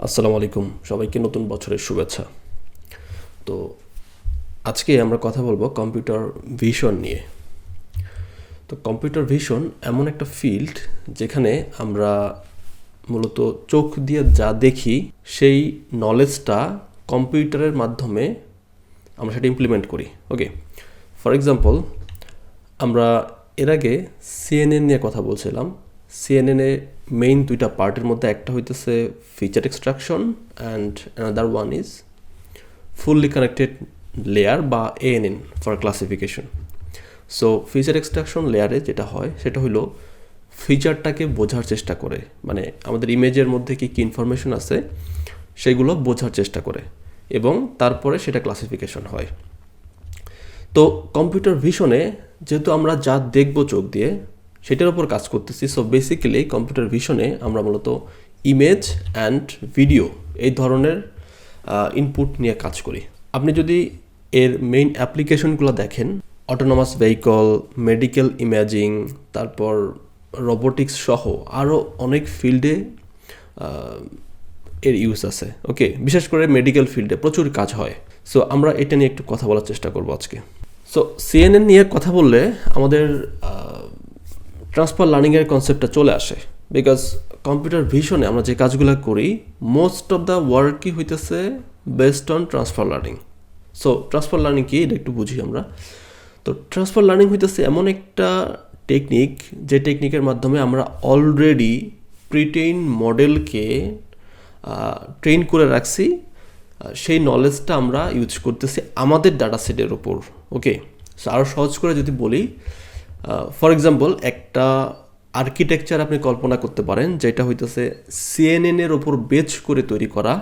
আসসালামু আলাইকুম, সবাইকে নতুন বছরের শুভেচ্ছা। তো আজকে আমরা কথা বলবো কম্পিউটার ভিশন নিয়ে। তো কম্পিউটার ভিশন এমন একটা ফিল্ড যেখানে আমরা মূলত চোখ দিয়ে যা দেখি সেই নলেজটা কম্পিউটারের মাধ্যমে আমরা সেটা ইমপ্লিমেন্ট করি। ওকে, ফর এক্সাম্পল আমরা এর আগে সিএনএন নিয়ে কথা বলছিলাম। সিএনএনে মেইন দুইটা পার্টের মধ্যে একটা হইতেছে feature extraction and another one is fully connected layer বা ANN for classification. So feature extraction লেয়ারে যেটা হয় সেটা হলো ফিচারটাকে বোঝার চেষ্টা করে, মানে আমাদের ইমেজের মধ্যে কী কী ইনফরমেশন আছে সেগুলো বোঝার চেষ্টা করে এবং তারপরে সেটা ক্লাসিফিকেশন হয়। তো কম্পিউটার ভিশনে যেহেতু আমরা যা দেখব চোখ দিয়ে সেটার উপর কাজ করতেছি, সো বেসিক্যালি কম্পিউটার ভিশনে আমরা মূলত ইমেজ অ্যান্ড ভিডিও এই ধরনের ইনপুট নিয়ে কাজ করি। আপনি যদি এর মেইন অ্যাপ্লিকেশনগুলো দেখেন, অটোনমাস ভেহিকল, মেডিকেল ইমেজিং, তারপর রোবোটিক্স সহ আরও অনেক ফিল্ডে এর ইউজ আছে। ওকে, বিশেষ করে মেডিকেল ফিল্ডে প্রচুর কাজ হয়। সো আমরা এটা নিয়ে একটু কথা বলার চেষ্টা করবো আজকে। সো সিএনএন নিয়ে কথা বললে আমাদের ট্রান্সফার লার্নিংয়ের কনসেপ্টটা চলে আসে, বিকজ কম্পিউটার ভিশনে আমরা যে কাজগুলো করি মোস্ট অফ দ্য ওয়ার্কই হইতেছে based on transfer learning. So transfer learning কি এটা একটু বুঝি আমরা। তো ট্রান্সফার লার্নিং হইতেছে এমন একটা টেকনিক যে টেকনিকের মাধ্যমে আমরা অলরেডি প্রিটেইন মডেলকে ট্রেন করে রাখছি, সেই নলেজটা আমরা ইউজ করতেছি আমাদের ডাটা সেটের ওপর। ওকে, সো আরও সহজ করে যদি বলি, ফর এক্সাম্পল একটা আর্কিটেকচার আপনি কল্পনা করতে পারেন যেটা হইতেছে সিএনএনের ওপর বেচ করে তৈরি করা।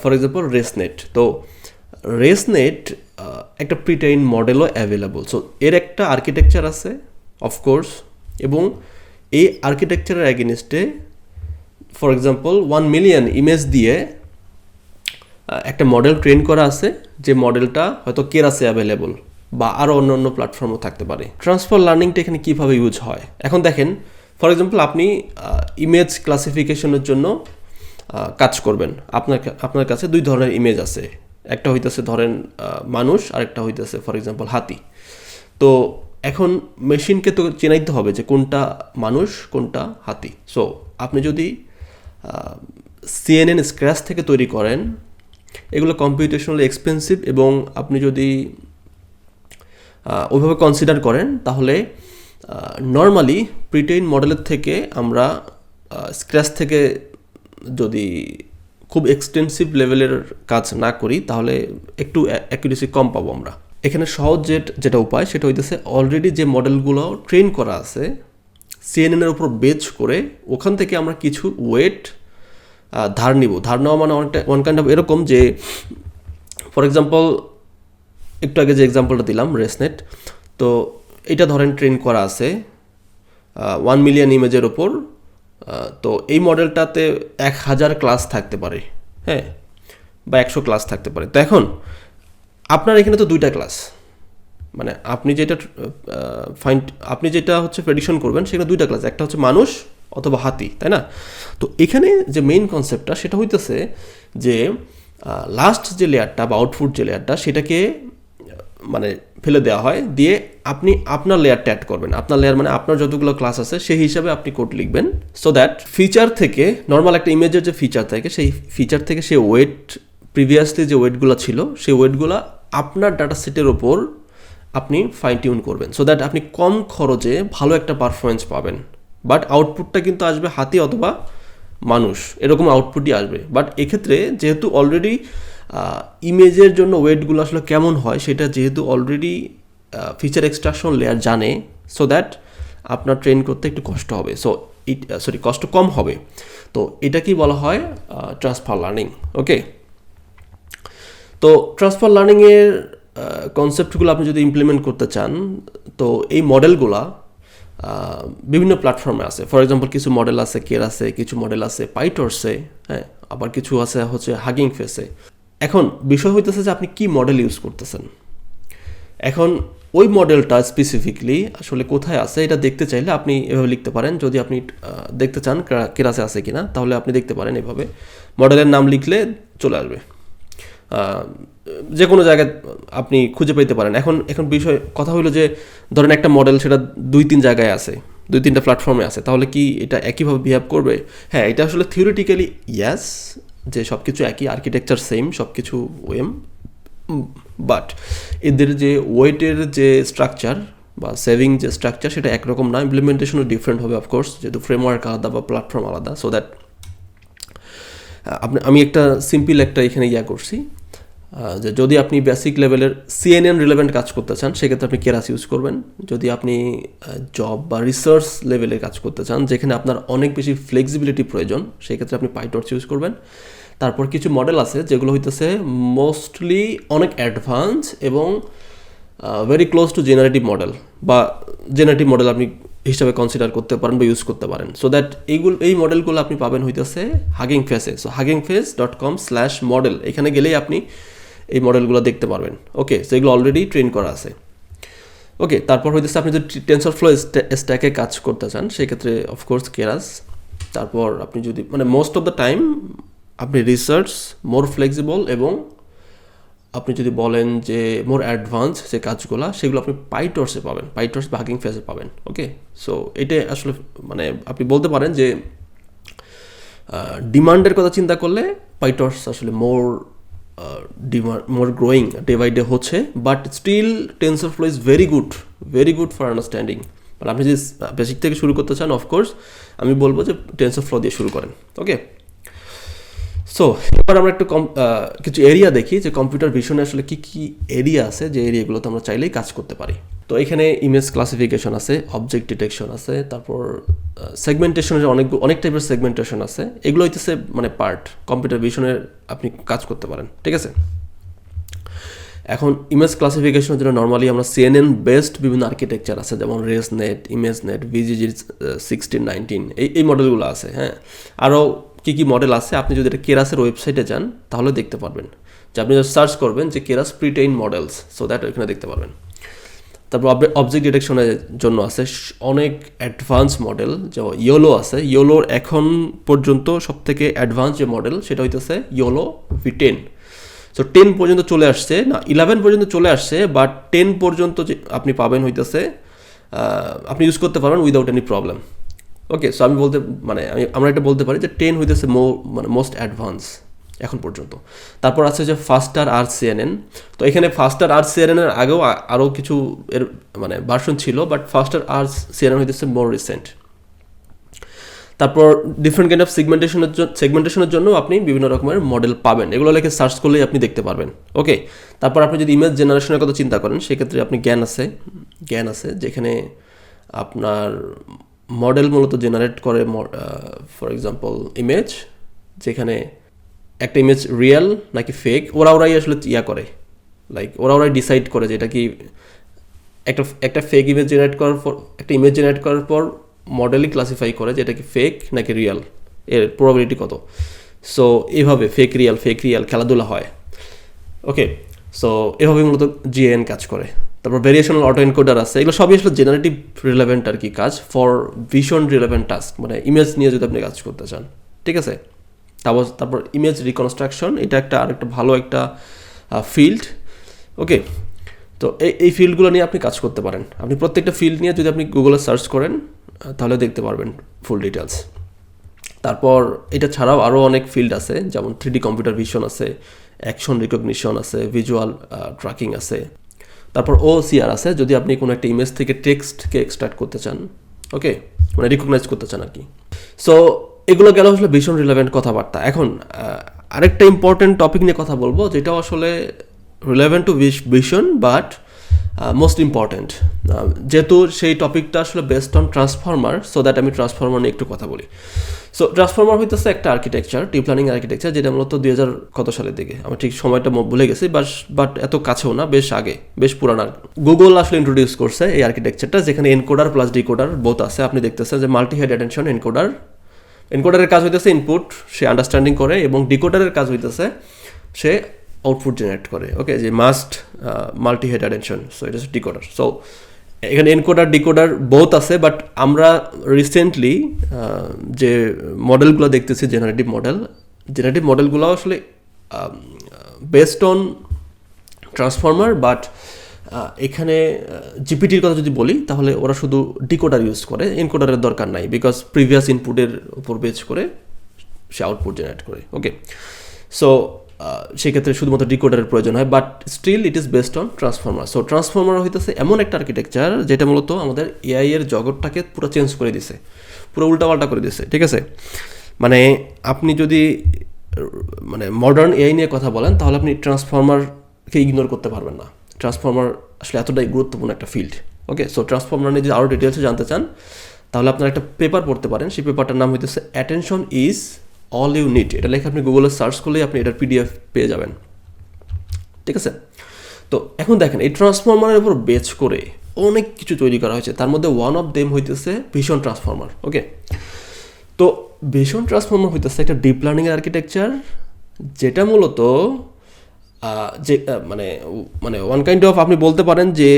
For example ResNet. তো রেসনেট একটা প্রিটেইন মডেলও অ্যাভেলেবল। সো এর একটা আর্কিটেকচার আছে অফকোর্স, এবং এই আর্কিটেকচারের অ্যাগেনিস্টে ফর এক্সাম্পল 1 মিলিয়ন ইমেজ দিয়ে একটা মডেল ট্রেন করা আছে, যে মডেলটা হয়তো কেরাসে অ্যাভেলেবল বা আরও অন্য অন্য প্ল্যাটফর্মও থাকতে পারে। ট্রান্সফার লার্নিংটা এখানে কীভাবে ইউজ হয় এখন দেখেন। ফর এক্সাম্পল আপনি ইমেজ ক্লাসিফিকেশনের জন্য কাজ করবেন, আপনার কাছে দুই ধরনের ইমেজ আছে, একটা হইতেছে ধরেন মানুষ, আর একটা হইতেছে ফর এক্সাম্পল হাতি। তো এখন মেশিনকে তো চেনাইতে হবে যে কোনটা মানুষ কোনটা হাতি। সো আপনি যদি সিএনএন স্ক্র্যাচ থেকে তৈরি করেন, এগুলো কম্পিউটেশনালি এক্সপেন্সিভ, এবং আপনি যদি ওইভাবে কনসিডার করেন তাহলে নর্মালি প্রিটেইন মডেলের থেকে আমরা স্ক্র্যাচ থেকে যদি খুব এক্সটেন্সিভ লেভেলের কাজ না করি তাহলে একটু অ্যাকুরেসি কম পাবো আমরা। এখানে সহজ যেটা উপায় সেটা হইতেছে অলরেডি যে মডেলগুলো ট্রেন করা আছে সিএনএনের উপর বেচ করে, ওখান থেকে আমরা কিছু ওয়েট ধার নিব। ধার নেওয়া মানে অনেকটা ওয়ান কাইন্ড অফ এরকম যে, ফর এক্সাম্পল একটু আগে যে এক্সাম্পলটা দিলাম রেসনেট, তো এটা ধরেন ট্রেন করা আছে 1 মিলিয়ন ইমেজের ওপর। তো এই মডেলটাতে 1000 ক্লাস থাকতে পারে, হ্যাঁ, বা 100 ক্লাস থাকতে পারে। তো এখন আপনার এখানে তো দুইটা ক্লাস, মানে আপনি যেটা হচ্ছে প্রেডিকশন করবেন সেখানে দুইটা ক্লাস, একটা হচ্ছে মানুষ অথবা হাতি, তাই না? তো এখানে যে মেইন কনসেপ্টটা সেটা হইতেছে যে লাস্ট যে লেয়ারটা বা আউটপুট যে লেয়ারটা সেটাকে মানে ফেলে দেওয়া হয়, দিয়ে আপনি আপনার লেয়ারটা অ্যাড করবেন। আপনার লেয়ার মানে আপনার যতগুলো ক্লাস আছে সেই হিসাবে আপনি কোড লিখবেন, সো দ্যাট ফিচার থেকে নর্মাল একটা ইমেজের যে ফিচার থাকে সেই ফিচার থেকে সেই ওয়েট, প্রিভিয়াসলি যে ওয়েটগুলো ছিল সেই ওয়েটগুলো আপনার ডাটা সেটের ওপর আপনি ফাইন টিউন করবেন, সো দ্যাট আপনি কম খরচে ভালো একটা পারফরমেন্স পাবেন। বাট আউটপুটটা কিন্তু আসবে হাতি অথবা মানুষ, এরকম আউটপুটই আসবে। বাট এক্ষেত্রে যেহেতু অলরেডি ইমেজের জন্য ওয়েটগুলো আসলে কেমন হয় সেটা যেহেতু অলরেডি ফিচার এক্সট্রাকশন লেয়ার জানে, সো দ্যাট আপনার ট্রেন করতে একটু কষ্ট হবে, কষ্ট কম হবে। তো এটাকেই বলা হয় ট্রান্সফার লার্নিং। ওকে, তো ট্রান্সফার লার্নিংয়ের কনসেপ্টগুলো আপনি যদি ইমপ্লিমেন্ট করতে চান, তো এই মডেলগুলা বিভিন্ন প্ল্যাটফর্মে আছে। ফর এক্সাম্পল কিছু মডেল আছে কেরাসে, কিছু মডেল আছে পাইটর্সে, হ্যাঁ, আবার কিছু আছে হচ্ছে হাগিং ফেসে। এখন বিষয় হইতেছে যে আপনি কি মডেল ইউজ করতেছেন। এখন ওই মডেলটা স্পেসিফিকলি আসলে কোথায় আছে এটা দেখতে চাইলে আপনি এভাবে লিখতে পারেন। যদি আপনি দেখতে চান কেরাসে আছে কিনা, তাহলে আপনি দেখতে পারেন এভাবে মডেলের নাম লিখলে চলে আসবে, যে কোনো জায়গায় আপনি খুঁজে পেতে পারেন। এখন বিষয় কথা হলো যে ধরেন একটা মডেল সেটা 2-3 জায়গায় আছে, 2-3টা প্ল্যাটফর্মে আছে, তাহলে কি এটা একইভাবে বিহেভ করবে? হ্যাঁ, এটা আসলে থিওরিটিক্যালি ইয়াস, যে সব কিছু একই, আর্কিটেকচার সেম, সব কিছু ওয়েম, বাট এদের যে ওয়েটের যে স্ট্রাকচার বা সেভিং যে স্ট্রাকচার সেটা একরকম না, ইমপ্লিমেন্টেশনও ডিফারেন্ট হবে অফকোর্স, যেহেতু ফ্রেমওয়ার্ক আলাদা বা প্ল্যাটফর্ম আলাদা। সো দ্যাট আমি একটা সিম্পল একটা এখানে করছি যে যদি আপনি বেসিক লেভেলের CNN রিলেভেন্ট কাজ করতে চান সেক্ষেত্রে আপনি কেরাস ইউজ করবেন। যদি আপনি জব বা রিসার্চ লেভেলে কাজ করতে চান যেখানে আপনার অনেক বেশি ফ্লেক্সিবিলিটি প্রয়োজন, সেক্ষেত্রে আপনি পাইটর্চ ইউজ করবেন। তারপর কিছু মডেল আছে যেগুলো হইতেছে মোস্টলি অনেক অ্যাডভান্স এবং very close two generative model বা জেনারেটিভ মডেল আপনি হিসাবে কনসিডার করতে পারেন বা ইউজ করতে পারেন। সো দ্যাট এই মডেলগুলো আপনি পাবেন হইতেছে হাগিং ফেসে। সো huggingface.com/model এখানে গেলেই আপনি এই মডেলগুলো দেখতে পারবেন। ওকে, সো এগুলো অলরেডি ট্রেন করা আছে। ওকে, তারপর হইতেছে আপনি যদি টেনসরফ্লো স্ট্যাকে কাজ করতে চান সেক্ষেত্রে অফকোর্স কেরাস। তারপর আপনি যদি মোস্ট অফ দ্য টাইম আপনি রিসার্চ মোর ফ্লেক্সিবল এবং আপনি যদি বলেন যে মোর অ্যাডভান্স যে কাজগুলো সেগুলো আপনি পাইটর্সে পাবেন, পাইটর্স বা হাগিং ফেসে পাবেন। ওকে, সো এটাই আসলে আপনি বলতে পারেন যে ডিমান্ডের কথা চিন্তা করলে পাইটর্স আসলে more growing day by day হচ্ছে, but still TensorFlow is very good for understanding. আপনি যদি বেসিক থেকে শুরু করতে চান অফকোর্স আমি বলবো যে টেনসরফ্লো দিয়ে শুরু করেন। ওকে, সো এবার আমরা একটু কিছু এরিয়া দেখি যে কম্পিউটার ভিশনে আসলে কি এরিয়া আছে যে এরিয়াগুলোতে আমরা চাইলেই কাজ করতে পারি। তো এখানে ইমেজ ক্লাসিফিকেশন আছে, অবজেক্ট ডিটেকশন আছে, তারপর সেগমেন্টেশনের অনেক টাইপের সেগমেন্টেশন আছে। এগুলো হইতেছে পার্ট কম্পিউটার ভিশনের আপনি কাজ করতে পারেন। ঠিক আছে, এখন ইমেজ ক্লাসিফিকেশনের জন্য নর্মালি আমরা CNN বেসড বিভিন্ন আর্কিটেকচার আছে, যেমন রেসনেট, ইমেজনেট, VGG 1619 এই মডেলগুলো আছে। হ্যাঁ, আরও কী মডেল আছে আপনি যদি এটা কেরাসের ওয়েবসাইটে যান তাহলে দেখতে পারবেন, যে আপনি সার্চ করবেন যে কেরাস প্রিটেইন মডেলস, সো দ্যাট ওইখানে দেখতে পারবেন। তারপর অবজেক্ট ডিটেকশনের জন্য আছে অনেক অ্যাডভান্স মডেল, যেমন ইয়োলো আছে। ইয়োলোর এখন পর্যন্ত সবথেকে অ্যাডভান্স যে মডেল সেটা হইতেছে ইয়োলো V10। সো 10 পর্যন্ত চলে আসছে, না 11 পর্যন্ত চলে আসছে, বাট 10 পর্যন্ত যে আপনি পাবেন হইতেছে আপনি ইউজ করতে পারবেন উইদাউট এনি প্রবলেম। ওকে, সো আমরা এটা বলতে পারি যে 10 হইতেছে মোস্ট অ্যাডভান্স এখন পর্যন্ত। তারপর আছে যে ফাস্টার RCNN। তো এখানে ফাস্টার RCNN এর আগেও আরও কিছু এর ভার্সন ছিল, বাট ফাস্টার RCNN হইতেছে মোর রিসেন্ট। তারপর ডিফারেন্ট কাইন্ড অফ সেগমেন্টেশনের জন্য আপনি বিভিন্ন রকমের মডেল পাবেন, এগুলো লেখে সার্চ করলেই আপনি দেখতে পারবেন। ওকে, তারপর আপনি যদি ইমেজ জেনারেশনের কথা চিন্তা করেন সেক্ষেত্রে আপনি জ্ঞান আছে যেখানে আপনার মডেল মূলত জেনারেট করে ফর এক্সাম্পল ইমেজ, যেখানে একটা ইমেজ রিয়েল নাকি ফেক ওরাই আসলে করে, ওরাই ডিসাইড করে যে এটা কি একটা ফেক ইমেজ জেনারেট করার পর মডেলই ক্লাসিফাই করে যে এটা কি ফেক নাকি রিয়েল, এর প্রবাবিলিটি কত। সো এভাবে ফেক রিয়েল খেলাধুলা হয়। ওকে, সো এভাবে মূলত GAN কাজ করে। তারপর ভেরিয়েশনাল অটো এনকোডার আছে, এগুলো সবই আসলে জেনারেটিভ রিলেভেন্ট আর কি কাজ for vision relevant task, image নিয়ে যদি আপনি কাজ করতে চান। ঠিক আছে, তারপর ইমেজ রিকনস্ট্রাকশন, এটা আরেকটা ভালো একটা ফিল্ড। ওকে, তো এই ফিল্ডগুলো নিয়ে আপনি কাজ করতে পারেন। আপনি প্রত্যেকটা ফিল্ড নিয়ে যদি আপনি গুগলে সার্চ করেন তাহলে দেখতে পারবেন ফুল ডিটেলস। তারপর এটা ছাড়াও আরও অনেক ফিল্ড আছে, যেমন 3D কম্পিউটার ভিশন আছে, অ্যাকশন রিকগনিশন আছে, ভিজুয়াল ট্র্যাকিং আছে। তারপর OCR আছে, যদি আপনি কোনো একটা ইমেজ থেকে টেক্সটকে এক্সট্রাক্ট করতে চান, ওকে, রিকগনাইজ করতে চান আর কি। সো এগুলো গেল আসলে ভিশন রিলেভেন্ট কথাবার্তা। এখন আরেকটা ইম্পর্টেন্ট টপিক নিয়ে কথা বলবো, যেটাও আসলে relevant two vision but most important, যেহেতু সেই টপিকটা আসলে based on transformer, so that আমি ট্রান্সফর্মার নিয়ে একটু কথা বলি। সো ট্রান্সফর্মার হইতেছে একটা আর্কিটেকচার, ডিপ লার্নিং আর্কিটেকচার, যেটা মূলত 2000 কত সালের দিকে, আমি ঠিক সময়টা ভুলে গেছি, বাট এত কাছেও না, বেশ আগে, বেশ পুরানা। গুগল আসলে ইন্ট্রোডিউস করছে এই আর্কিটেকচারটা, যেখানে এনকোডার প্লাস ডিকোডার বোথ আছে। আপনি দেখতেছেন যে মাল্টি হেড অ্যাটেনশন এনকোডারের কাজ হইতেছে ইনপুট সে আন্ডারস্ট্যান্ডিং করে, এবং ডিকোডারের কাজ হইতেছে সে আউটপুট জেনারেট করে, ওকে, যে must multi head attention. So এটা হচ্ছে ডিকোডার। সো এখানে এনকোডার ডিকোডার বোথ আছে, বাট আমরা রিসেন্টলি যে মডেলগুলো দেখতেছি জেনারেটিভ মডেলগুলো আসলে বেসড অন ট্রান্সফর্মার, বাট এখানে জিপিটির কথা যদি বলি তাহলে ওরা শুধু ডিকোডার ইউজ করে, এনকোডারের দরকার নাই, বিকজ প্রিভিয়াস ইনপুটের উপর বেস করে সে আউটপুট জেনারেট করে, ওকে। সো সেক্ষেত্রে শুধুমাত্র ডিকোডারের প্রয়োজন হয়, but still it is based on transformer. So transformer হইতেছে এমন একটা আর্কিটেকচার যেটা মূলত আমাদের এআই এর জগৎটাকে পুরো চেঞ্জ করে দিছে, পুরো উল্টাপাল্টা করে দিছে, ঠিক আছে। মানে আপনি যদি মানে মডার্ন এআই নিয়ে কথা বলেন তাহলে আপনি ট্রান্সফর্মারকে ইগনোর করতে পারবেন না। ট্রান্সফর্মার আসলে এতটাই গুরুত্বপূর্ণ একটা ফিল্ড, ওকে। সো ট্রান্সফর্মার নিয়ে যদি আরও ডিটেলসে জানতে চান তাহলে আপনারা একটা পেপার পড়তে পারেন। সেই পেপারটার নাম হইতেছে attention is all you need. এটা লেখা আপনি গুগলে সার্চ করলেই আপনি এটার পিডিএফ পেয়ে যাবেন, ঠিক আছে। তো এখন দেখেন এই ট্রান্সফর্মারের উপর বেচ করে অনেক কিছু তৈরি করা হয়েছে, তার মধ্যে ওয়ান অফ দেম হইতেছে ভিশন ট্রান্সফর্মার, ওকে। তো ভিশন ট্রান্সফর্মার হইতেছে একটা ডিপ লার্নিংয়ের আর্কিটেকচার, যেটা মূলত যে মানে মানে ওয়ান কাইন্ড অফ আপনি বলতে পারেন যে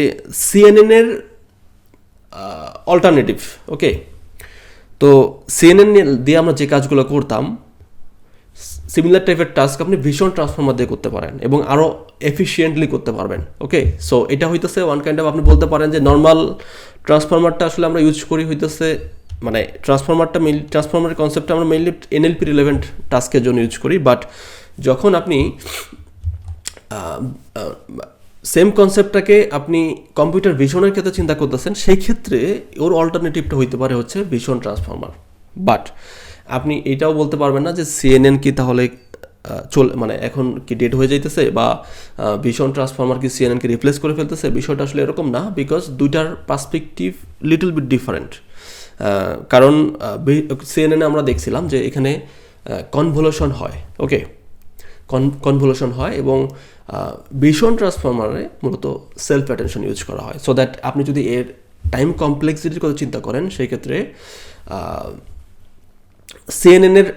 সিএনএনের অল্টারনেটিভ, ওকে। তো সিএনএন দিয়ে আমরা যে কাজগুলো করতাম সিমিলার টাইপের টাস্ক আপনি ভিশন ট্রান্সফর্মার দিয়ে করতে পারেন এবং আরও এফিসিয়েন্টলি করতে পারবেন, ওকে। সো এটা হইতেছে ওয়ান কাইন্ড অফ আপনি বলতে পারেন যে নর্মাল ট্রান্সফর্মারটা আসলে আমরা ইউজ করি হইতেছে মানে ট্রান্সফর্মারের কনসেপ্টটা আমরা মেইনলি এনএলপি রিলেভেন্ট টাস্কের জন্য ইউজ করি, বাট যখন আপনি সেম কনসেপ্টটাকে আপনি কম্পিউটার ভিশনের ক্ষেত্রে চিন্তা করতেছেন, সেই ক্ষেত্রে ওর অল্টারনেটিভটা হইতে পারে হচ্ছে ভিশন ট্রান্সফর্মার। বাট আপনি এটাও বলতে পারবেন না যে সিএনএন কি তাহলে মানে এখন কি ডেড হয়ে যাইতেছে বা ভিশন ট্রান্সফর্মার কি সিএনএনকে রিপ্লেস করে ফেলতেছে। বিষয়টা আসলে এরকম না, বিকজ দুইটার পার্সপেক্টিভ লিটল বিট ডিফারেন্ট। কারণ সিএনএনে আমরা দেখছিলাম যে এখানে কনভলিউশন হয়, ওকে, কনভলিউশন হয় এবং ভিশন ট্রান্সফর্মারে মূলত সেলফ অ্যাটেনশন ইউজ করা হয়। সো দ্যাট আপনি যদি এর টাইম কমপ্লেক্সিটির কথা চিন্তা করেন সেই ক্ষেত্রে সিএনএনের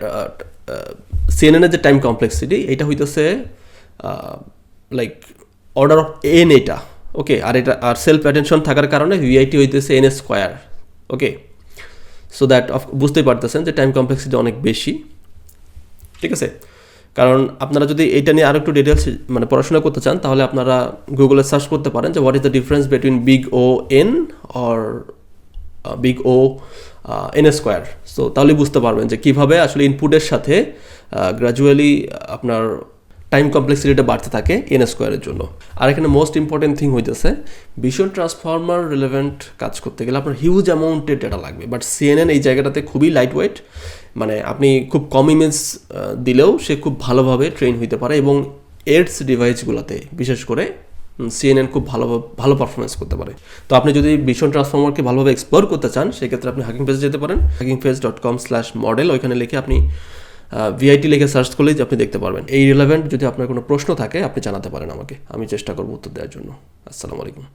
যে টাইম কমপ্লেক্সিটি এটা হইতেছে লাইক অর্ডার অফ এন এটা, ওকে। আর এটা আর সেলফ অ্যাটেনশন থাকার কারণে ভিআইটি হইতেছে N square, okay. So that বুঝতেই পারতেছেন যে টাইম কমপ্লেক্সিটি অনেক বেশি, ঠিক আছে। কারণ আপনারা যদি এটা নিয়ে আরও একটু ডিটেলস মানে পড়াশোনা করতে চান তাহলে আপনারা গুগলে সার্চ করতে পারেন যে what is the difference between big O n or big O n square. So তাহলে বুঝতে পারবেন যে কীভাবে আসলে ইনপুটের সাথে গ্র্যাজুয়ালি আপনার টাইম কমপ্লেক্সিটিটা বাড়তে থাকে এন স্কোয়ারের জন্য। আর এখানে মোস্ট ইম্পর্টেন্ট থিং হইতেছে ভিশন ট্রান্সফর্মার রিলেভেন্ট কাজ করতে গেলে আপনার হিউজ অ্যামাউন্টের ডেটা লাগবে, বাট সিএনএন এই জায়গাটাতে খুবই লাইট ওয়েট। মানে আপনি খুব কম ইমেজ দিলেও সে খুব ভালোভাবে ট্রেন হইতে পারে এবং এডস ডিভাইসগুলোতে বিশেষ করে সিএনএন খুব ভালো পারফরমেন্স করতে পারে। তো আপনি যদি ভিশন ট্রান্সফর্মারকে ভালোভাবে এক্সপ্লোর করতে চান সেক্ষেত্রে আপনি হাকিং পেজে যেতে পারেন, hackingpage.com/model। ওইখানে লিখে আপনি ভিআইটি লিখে সার্চ করলেই আপনি দেখতে পারবেন। এই রিলেভেন্ট যদি আপনার কোনো প্রশ্ন থাকে আপনি জানাতে পারেন আমাকে, আমি চেষ্টা করবো উত্তর দেওয়ার জন্য। আসসালামু আলাইকুম।